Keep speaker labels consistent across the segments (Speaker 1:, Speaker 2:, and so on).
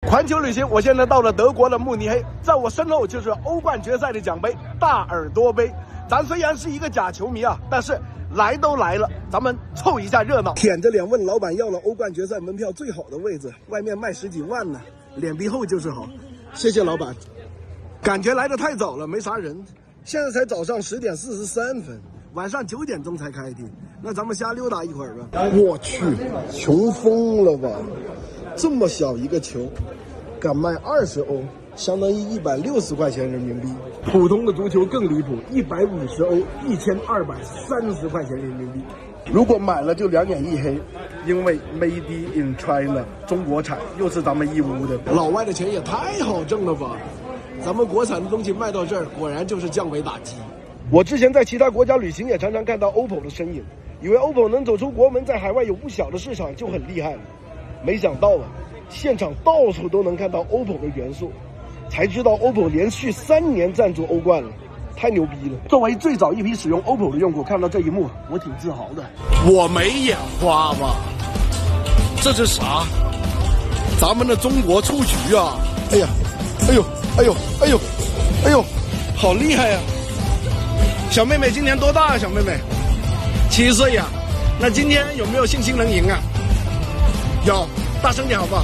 Speaker 1: 环球旅行，我现在到了德国的慕尼黑，在我身后就是欧冠决赛的奖杯——大耳朵杯。咱虽然是一个假球迷啊，但是来都来了，咱们凑一下热闹。舔着脸问老板要了欧冠决赛门票最好的位置，外面卖10几万呢，脸皮厚就是好。谢谢老板。感觉来得太早了，没啥人。现在才早上10点43分，晚上9点钟才开庭。那咱们瞎溜达一会儿吧。我去，穷疯了吧！这么小一个球，敢卖20欧，相当于160块钱人民币。普通的足球更离谱，150欧，1230块钱人民币。如果买了就2眼一黑，因为 Made in China 中国产，又是咱们义乌的。老外的钱也太好挣了吧！咱们国产的东西卖到这儿，果然就是降维打击。我之前在其他国家旅行，也常常看到 OPPO 的身影，以为 OPPO 能走出国门，在海外有不小的市场就很厉害了。没想到啊，现场到处都能看到 OPPO 的元素，才知道 OPPO 连续3年赞助欧冠了，太牛逼了！作为最早一批使用 OPPO 的用户，看到这一幕，我挺自豪的。我没眼花吧？这是啥？咱们的中国蹴鞠啊！哎呀，哎呦，哎呦，哎呦，哎呦，好厉害呀！小妹妹今年多大啊？小妹妹7岁呀。那今天有没有信心能赢啊？有，大声点好不好？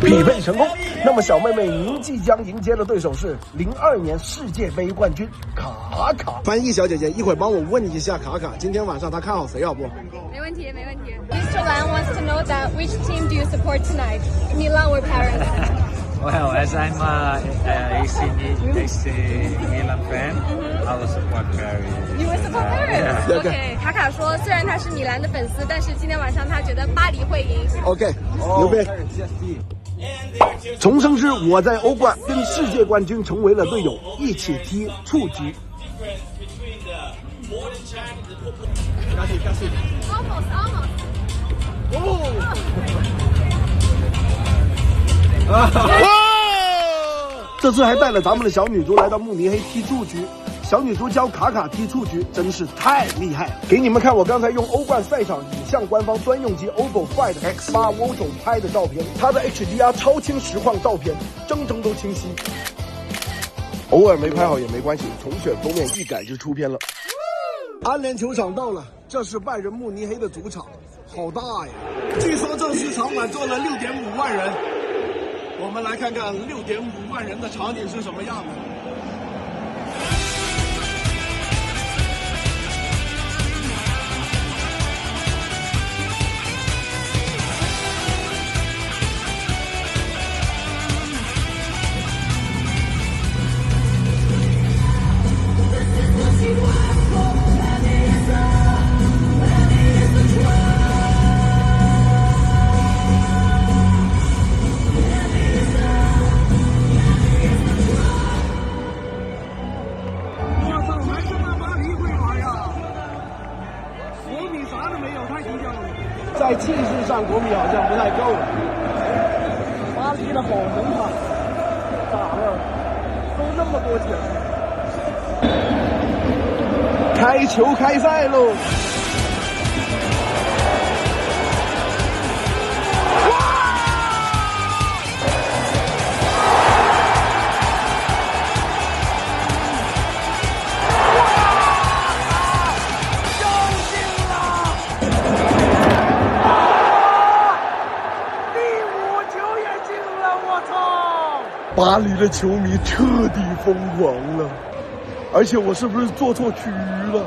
Speaker 1: 匹配成功。那么小妹妹，您即将迎接的对手是02年世界杯冠军卡卡。翻译小姐姐，一会儿帮我问一下卡卡，今天晚上她看好谁好不？
Speaker 2: 没问题，没问题。Mr. Lan wants to know that which team do you support tonight? Milan or Paris?
Speaker 3: Well, as I'm AC Milan fan, I will support Paris.
Speaker 2: You will support Paris?
Speaker 3: Yeah.
Speaker 2: OK， 卡卡说，虽然他是米兰的粉丝，但是今天晚上他觉得巴黎会赢。
Speaker 1: OK， 牛逼！重生之我在欧冠跟世界冠军成为了队友，一起踢蹴鞠。这次还带了咱们的小女足来到慕尼黑踢蹴鞠，小女足教卡卡踢蹴鞠，真是太厉害了！给你们看我刚才用欧冠赛场影像官方专用机 OPPO Find X8 Photo 拍的照片，它的 HDR 超清实况照片，帧帧都清晰。偶尔没拍好也没关系，重选封面一改就出片了。安联球场到了，这是拜仁慕尼黑的主场，好大呀！据说这次场馆坐了6.5万人。我们来看看6.5万人的场景是什么样的。在气势上，国米好像不太够了。巴黎的好门卡，咋了？收那么多钱？开球开赛喽！巴黎的球迷彻底疯狂了，而且我是不是坐错区了？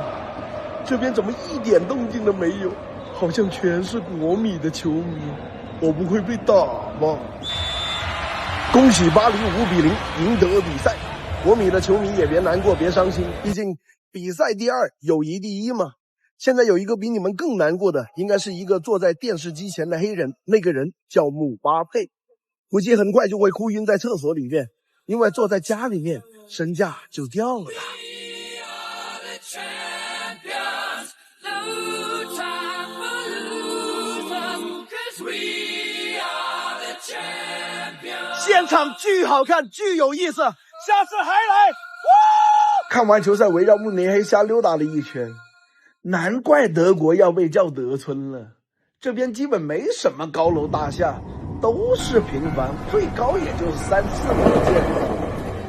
Speaker 1: 这边怎么一点动静都没有？好像全是国米的球迷，我不会被打吧？恭喜巴黎5-0赢得比赛，国米的球迷也别难过，别伤心，毕竟比赛第2，友谊第1嘛。现在有一个比你们更难过的，应该是一个坐在电视机前的黑人，那个人叫姆巴佩。估计很快就会哭晕在厕所里面，因为坐在家里面身价就掉了。现场巨好看，巨有意思，下次还来！看完球赛，围绕慕尼黑瞎溜达了一圈，难怪德国要被叫德村了。这边基本没什么高楼大厦，都是平凡，最高也就是3-4米见，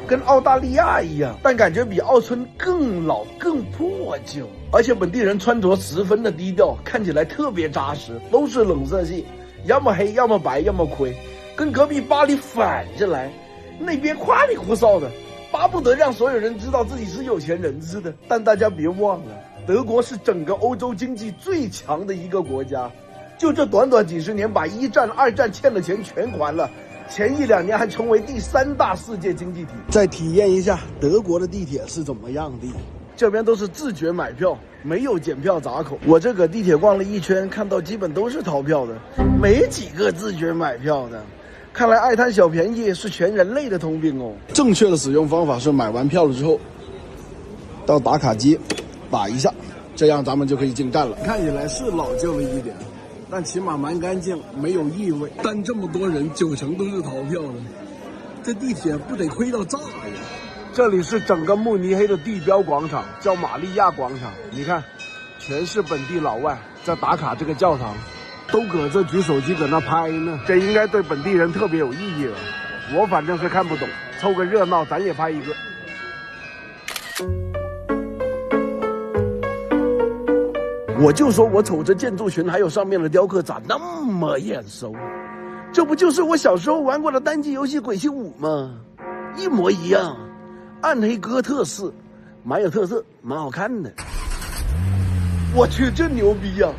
Speaker 1: 跟澳大利亚一样，但感觉比澳村更老更破旧，而且本地人穿着十分的低调，看起来特别扎实，都是冷色系，要么黑要么白要么灰，跟隔壁巴黎反着来，那边花里胡哨的，巴不得让所有人知道自己是有钱人似的。但大家别忘了，德国是整个欧洲经济最强的一个国家，就这短短几十年把1战2战欠的钱全还了，前1-2年还成为第3大世界经济体。再体验一下德国的地铁是怎么样的，这边都是自觉买票，没有检票闸口。我这个地铁逛了一圈，看到基本都是逃票的，没几个自觉买票的。看来爱贪小便宜是全人类的通病哦。正确的使用方法是买完票了之后，到打卡机打一下，这样咱们就可以进站了。看起来是老旧了一点，但起码蛮干净，没有异味。但这么多人，9成都是逃票的，这地铁不得亏到炸呀！这里是整个慕尼黑的地标广场，叫玛利亚广场。你看，全是本地老外在打卡这个教堂，都搁这举手机搁那拍呢。这应该对本地人特别有意义了。我反正是看不懂，凑个热闹，咱也拍一个。我就说我瞅着建筑群还有上面的雕刻咋那么眼熟，这不就是我小时候玩过的单机游戏《鬼泣5》吗？一模一样，暗黑哥特式，蛮有特色，蛮好看的。我去，这牛逼呀！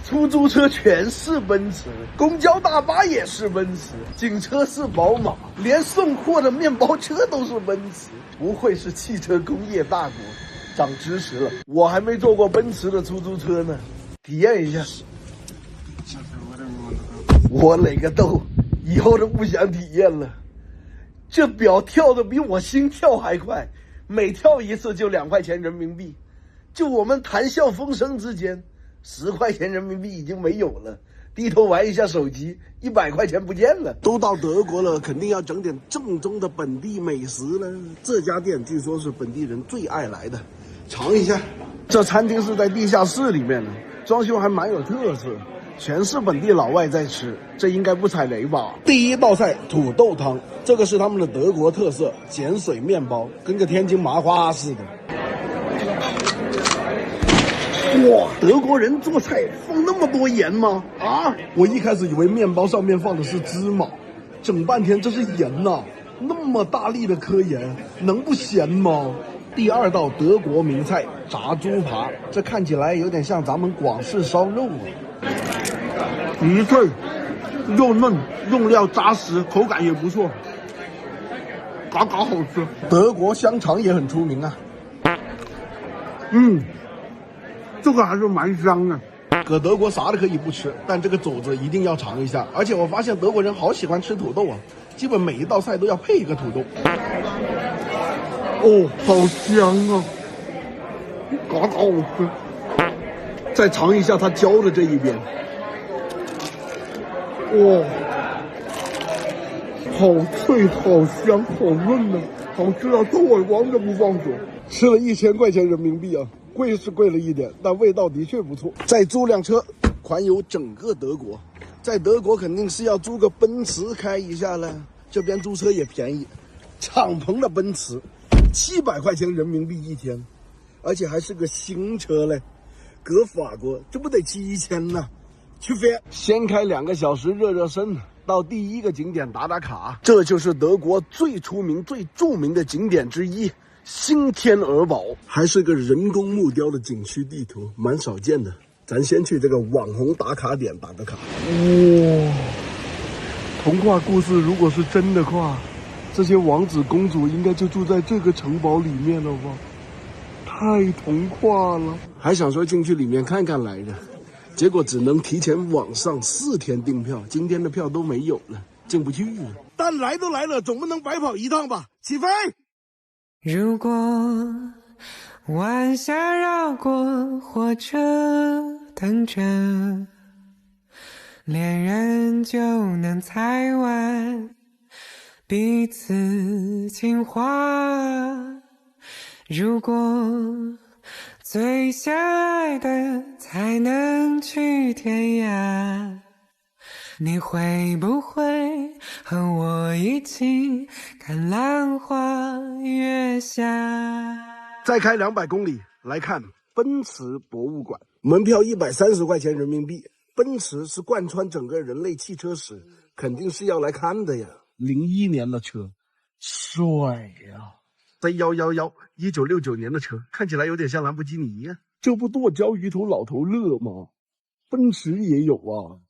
Speaker 1: 出租车全是奔驰，公交大巴也是奔驰，警车是宝马，连送货的面包车都是奔驰，不愧是汽车工业大国。长知识了，我还没坐过奔驰的出租车呢，体验一下。我勒个豆，以后都不想体验了。这表跳的比我心跳还快，每跳一次就2块钱人民币。就我们谈笑风生之间，10块钱人民币已经没有了。低头玩一下手机，100块钱不见了。都到德国了，肯定要整点正宗的本地美食了。这家店据说是本地人最爱来的，尝一下。这餐厅是在地下室里面的，装修还蛮有特色，全是本地老外在吃，这应该不踩雷吧？第一道菜土豆汤，这个是他们的德国特色碱水面包，跟个天津麻花似的。哇，德国人做菜放那么多盐吗？啊，我一开始以为面包上面放的是芝麻，整半天这是盐呐，那么大力的颗盐，能不咸吗？第2道德国名菜炸猪扒，这看起来有点像咱们广式烧肉啊。鱼脆，肉嫩，用料扎实，口感也不错，嘎嘎好吃。德国香肠也很出名啊。这个还是蛮香的。搁德国啥都可以不吃，但这个肘子一定要尝一下。而且我发现德国人好喜欢吃土豆啊，基本每一道菜都要配一个土豆。哦，好香啊，嘎嘎好吃。再尝一下它焦的这一边，哇，好脆，好香，好嫩啊，好吃到臭耳光都不放手。吃了1000块钱人民币啊。贵是贵了一点，但味道的确不错。再租辆车，环游整个德国。在德国肯定是要租个奔驰开一下了，这边租车也便宜，敞篷的奔驰，700块钱人民币一天，而且还是个新车嘞。搁法国这不得7000呢？去飞！先开2个小时热热身，到第1个景点打打卡。这就是德国最出名、最著名的景点之一。新天鹅堡还是个人工木雕的景区地图，蛮少见的。咱先去这个网红打卡点打个卡。哇，童话故事如果是真的话，这些王子公主应该就住在这个城堡里面了吧？太童话了，还想说进去里面看看来着，结果只能提前网上4天订票，今天的票都没有了，进不去了。但来都来了，总不能白跑一趟吧？起飞！
Speaker 4: 如果晚霞绕过火车，等着恋人就能猜完彼此情话。如果最相爱的才能去天涯，你会不会和我一起看兰花月下？
Speaker 1: 再开200公里来看奔驰博物馆，门票130块钱人民币。奔驰是贯穿整个人类汽车史，肯定是要来看的呀。01年的车，帅呀！Z111，1969年的车，看起来有点像兰博基尼呀。这不剁椒鱼头老头乐吗？奔驰也有啊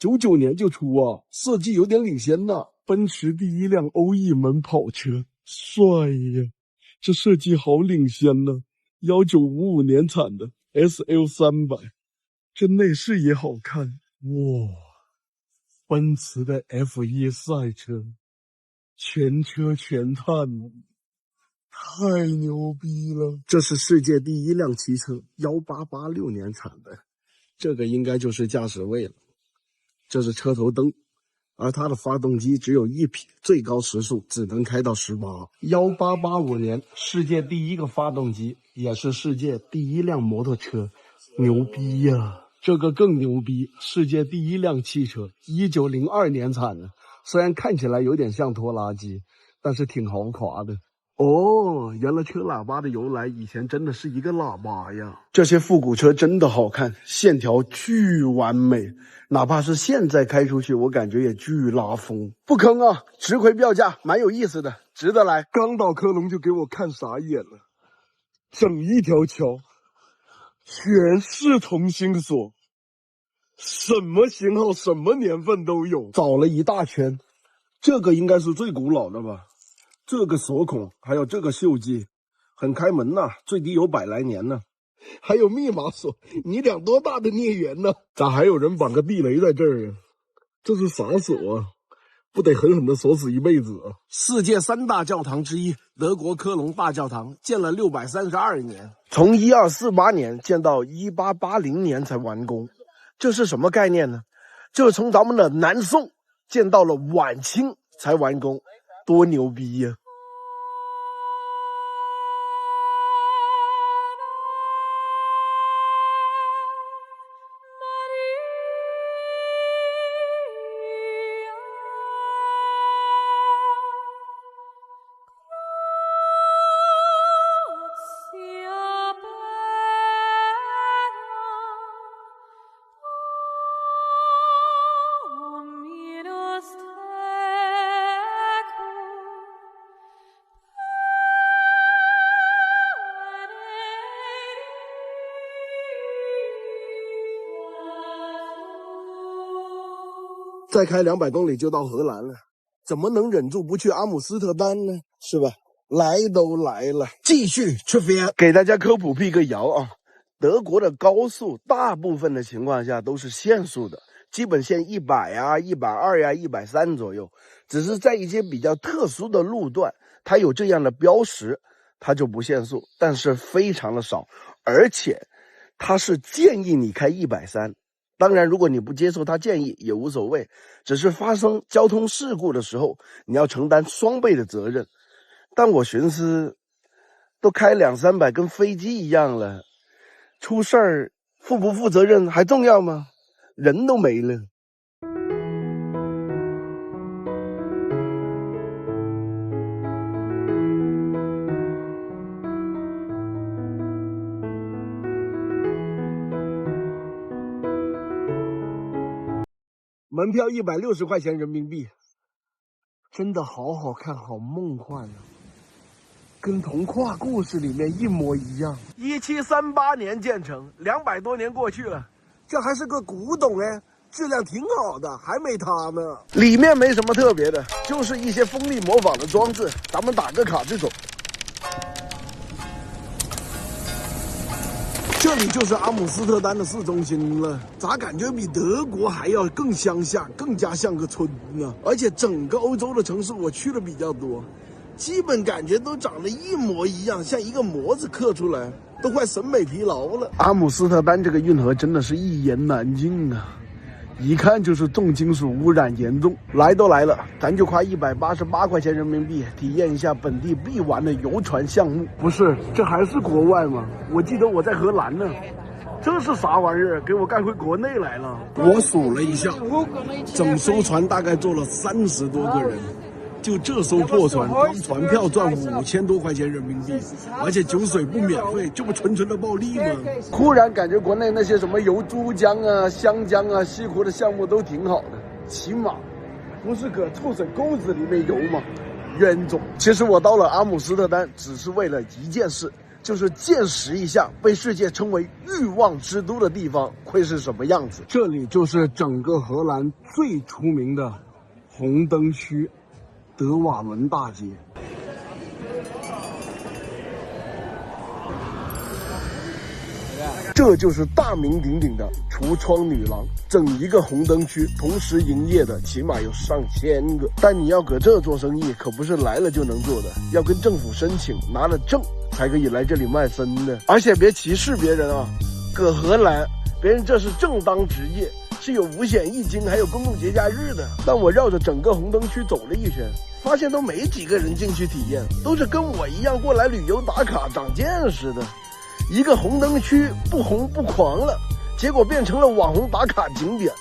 Speaker 1: ，99年就出啊，设计有点领先呐。奔驰第一辆欧翼门跑车，帅呀！这设计好领先呢。1955年产的 SL300，这内饰也好看哇！奔驰的 F1 赛车，全车全碳，太牛逼了！这是世界第一辆汽车，1886年产的，这个应该就是驾驶位了。这是车头灯，而它的发动机只有1匹，最高时速只能开到18。1885年，世界第一个发动机，也是世界第一辆摩托车，牛逼呀！这个更牛逼，世界第一辆汽车，1902年产的，虽然看起来有点像拖拉机，但是挺豪华的。哦，原来车喇叭的由来以前真的是一个喇叭呀！这些复古车真的好看，线条巨完美，哪怕是现在开出去，我感觉也巨拉风。不坑啊，值回票价，蛮有意思的，值得来。刚到科隆就给我看傻眼了，整一条桥全是同心锁，什么型号什么年份都有，找了一大圈。这个应该是最古老的吧，这个锁孔还有这个锈迹很开门呐，最低有100来年呢。还有密码锁，你俩多大的孽缘呢？咋还有人绑个地雷在这儿啊？这是啥锁啊？不得狠狠的锁死一辈子啊！世界3大教堂之一，德国科隆大教堂建了632年，从1248年建到1880年才完工。这是什么概念呢？就是从咱们的南宋建到了晚清才完工，多牛逼呀！再开200公里就到荷兰了，怎么能忍住不去阿姆斯特丹呢？是吧？来都来了，继续出发。给大家科普辟个谣啊，德国的高速大部分的情况下都是限速的，基本限100啊、120啊、130左右，只是在一些比较特殊的路段，它有这样的标识，它就不限速，但是非常的少，而且它是建议你开130。当然，如果你不接受他建议也无所谓，只是发生交通事故的时候，你要承担双倍的责任。但我寻思，都开200-300跟飞机一样了，出事儿负不负责任还重要吗？人都没了。门票160块钱人民币，真的好好看，好梦幻啊，跟童话故事里面一模一样。1738年建成，200多年过去了，这还是个古董哎，质量挺好的，还没塌呢。里面没什么特别的，就是一些风力模仿的装置，咱们打个卡就走。这里就是阿姆斯特丹的市中心了，咋感觉比德国还要更乡下，更加像个村呢？而且整个欧洲的城市我去的比较多，基本感觉都长得一模一样，像一个模子刻出来，都快审美疲劳了。阿姆斯特丹这个运河真的是一言难尽啊，一看就是重金属污染严重。来都来了，咱就花188块钱人民币体验一下本地必玩的游船项目。不是，这还是国外吗？我记得我在荷兰呢。这是啥玩意儿？给我干回国内来了！我数了一下，整艘船大概坐了30多个人。就这艘破船，光船票赚5000多块钱人民币，而且酒水不免费，这不纯纯的暴利吗？忽然感觉国内那些什么游珠江啊、湘江啊、西湖的项目都挺好的，起码不是搁臭水沟子里面游吗？冤种！其实我到了阿姆斯特丹只是为了一件事，就是见识一下被世界称为欲望之都的地方会是什么样子。这里就是整个荷兰最出名的红灯区。德瓦伦大街，这就是大名鼎鼎的橱窗女郎。整一个红灯区同时营业的起码有上千个，但你要搁这做生意，可不是来了就能做的，要跟政府申请，拿了证才可以来这里卖身的。而且别歧视别人啊，搁荷兰，别人这是正当职业。是有五险一金，还有公共节假日的。但我绕着整个红灯区走了一圈，发现都没几个人进去体验，都是跟我一样过来旅游打卡长见识的。一个红灯区不红不狂了，结果变成了网红打卡景点，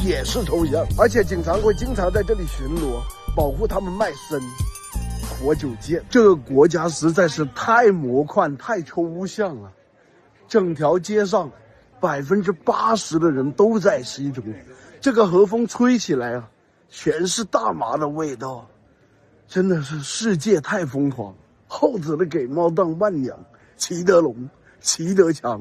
Speaker 1: 也是抽象。而且警察会经常在这里巡逻，保护他们卖身。活久见，这个国家实在是太魔幻、太抽象了。整条街上80%的人都在吸毒，这个和风吹起来啊，全是大麻的味道，真的是世界太疯狂。耗子的给猫当伴娘，骑得龙，骑得强。